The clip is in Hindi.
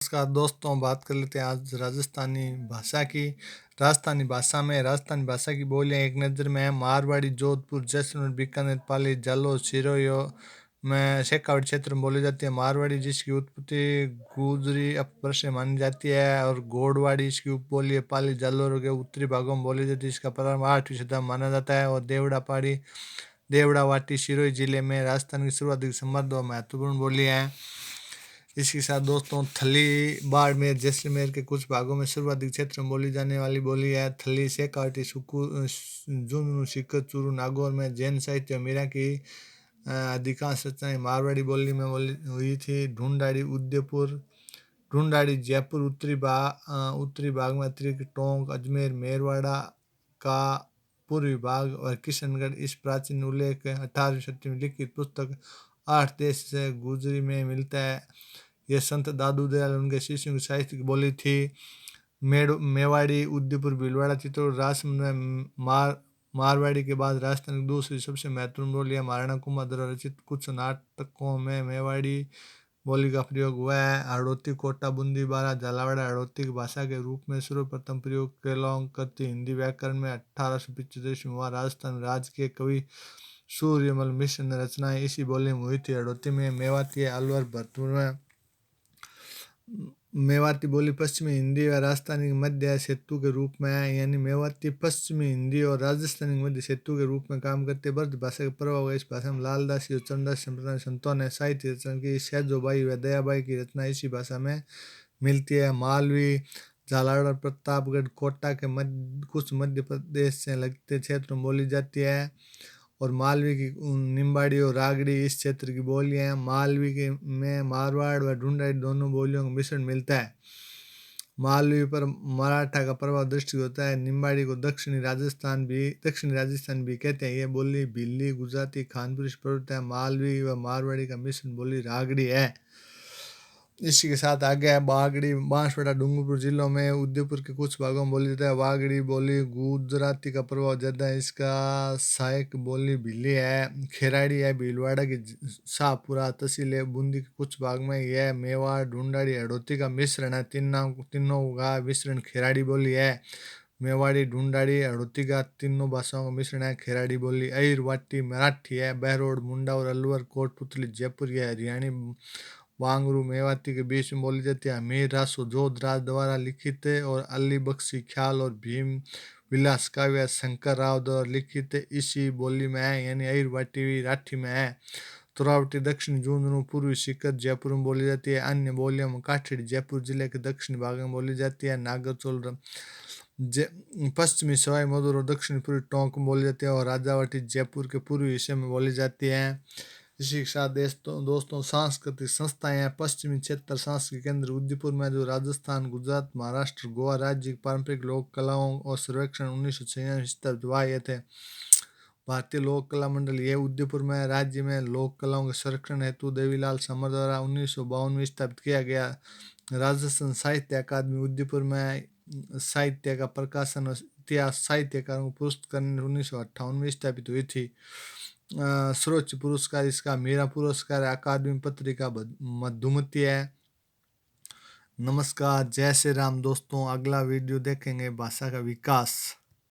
नमस्कार दोस्तों, बात कर लेते हैं आज राजस्थानी भाषा की। राजस्थानी भाषा की बोलियां एक नज़र में है मारवाड़ी, जोधपुर, जैसलमेर, बीकानेर, पाली, जालौर, सिरोही में शेखावाटी क्षेत्र में बोली जाती है। मारवाड़ी जिसकी उत्पत्ति गुजरी अपभ्रंश से मानी जाती है और गोडवाड़ी इसकी उपबोली है। पाली जालौर के उत्तरी भागों में बोली जाती है। इसका प्रारंभ 8वीं शताब्दी में माना जाता है और देवड़ावाटी सिरोही जिले में राजस्थान की शुरुआती समृद्ध और महत्वपूर्ण बोली है। इसके साथ दोस्तों थली, बाड़मेर, जैसलमेर के कुछ भागों में शुरुआती क्षेत्र में बोली जाने वाली बोली है। थली, शेखावाटी, झुंझुनू, सीकर, चूरू, नागौर में जैन साहित्य मीरा की अधिकांश रचनाएं मारवाड़ी बोली में बोली हुई थी। ढूंढाड़ी जयपुर, उत्तरी भाग में अतिरिक्त टोंक, अजमेर, मेरवाड़ा का पूर्वी भाग और किशनगढ़। इस प्राचीन उल्लेख 18वीं शताब्दी में लिखित पुस्तक 8 देश से गुजरी में मिलता है। यह संत दादू दयाल उनके शिष्यों की साहित्य की बोली थी। मेवाड़ी, उदयपुर, भीलवाड़ा, चित्तौड़, राजसमंद में मारवाड़ी के बाद राजस्थान की दूसरी सबसे महत्वपूर्ण बोली है। महाराणा कुंभा द्वारा रचित कुछ नाटकों में मेवाड़ी बोली का प्रयोग हुआ है। हड़ौती, कोटा, बूंदी, बारा, झालावाड़ हड़ौती की भाषा के रूप में सर्वप्रथम प्रयोग केलोंग करती हिंदी व्याकरण में 1875 में हुआ। राजस्थान राज्य के कवि सूर्यमल मिश्र ने रचनाएं इसी बोली में हुई थी। हड़ौती में मेवाती, अलवर, भरतपुर में मेवाती बोली पश्चिमी हिंदी और राजस्थानी के मध्य सेतु के रूप में है। यानी मेवाती पश्चिमी हिंदी और राजस्थानी के मध्य सेतु के रूप में काम करते। ब्रज भाषा का प्रभाव है। इस भाषा में लालदासी और चरणदास संप्रदाय संतों ने साहित्य रचना की। सैजोबाई व दयाबाई की रचना इसी भाषा में मिलती है। मालवी, झालावाड़, प्रतापगढ़, कोटा के कुछ मध्य प्रदेश से लगते क्षेत्रों में बोली जाती है। और मालवी की निम्बाड़ी और रागड़ी इस क्षेत्र की बोलियां हैं। मालवी के में मारवाड़ व ढूंढाड़ी दोनों बोलियों का मिश्रण मिलता है। मालवी पर मराठा का प्रभाव दृष्टि होता है। निम्बाड़ी को दक्षिणी राजस्थान भी कहते हैं। ये बोली भिल्ली, गुजराती, खानपुरी प्रवृत्त है। मालवी व मारवाड़ी का मिश्रण बोली रागड़ी है। इसी के साथ आगे है बागड़ी, बांसवाड़ा, डूंगरपुर जिलों में उदयपुर के कुछ भागों में बोली जाता है। वागड़ी बोली गुजराती का प्रभाव ज़्यादा है। इसका सहायक बोली भिल्ली है। खेराड़ी है भीलवाड़ा की शाहपुरा तहसील है। बूंदी के कुछ भाग में यह मेवाड़, ढूंढाड़ी, हड़ौती का मिश्रण है। तीनों का मिश्रण खेराड़ी बोली है। मेवाड़ी, ढूंढाड़ी, हड़ौती का तीनों भाषाओं का मिश्रण है खेराड़ी बोली। अहिर वाटी मराठी है। बहरोड, मुंडा और अलवर, कोटपुतली जयपुर है। हरियाणी वांगरू मेवाती के बीच में बोली जाती है। अमीर रासो जोधराज द्वारा लिखित है और अली बख्शी ख्याल और भीम विलास काव्य शंकर राव द्वारा लिखित इसी बोली में है। यानी अहिर वाटी राठी में है। तुरावटी दक्षिणी झुंझुनू, पूर्वी सीकर जयपुर में बोली जाती है। अन्य बोलियों में काठड़ी जयपुर जिले के दक्षिणी भाग में बोली जाती है। नागरचोल पश्चिमी सवाई मधुर और दक्षिणी पूर्वी टोंक में बोली जाती है और राजावाटी जयपुर के पूर्वी हिस्से में बोली जाती है। इसी के साथ दोस्तों सांस्कृतिक संस्थाएं हैं। पश्चिमी क्षेत्र सांस्कृतिक केंद्र उदयपुर में जो राजस्थान, गुजरात, महाराष्ट्र, गोवा राज्य की पारंपरिक लोक कलाओं और सर्वेक्षण 1996 थे। भारतीय लोक कला मंडल ये उदयपुर में राज्य में लोक कलाओं के संरक्षण हेतु देवीलाल समर द्वारा 1952 में स्थापित किया गया। राजस्थान साहित्य अकादमी उदयपुर में साहित्य का प्रकाशन और इतिहास साहित्यकारों को पुरस्कृत करने 1958 में स्थापित हुई थी। सर्वोच्च पुरस्कार इसका मीरा पुरस्कार अकादमी पत्रिका मधुमती है। नमस्कार, जय श्री राम दोस्तों। अगला वीडियो देखेंगे भाषा का विकास।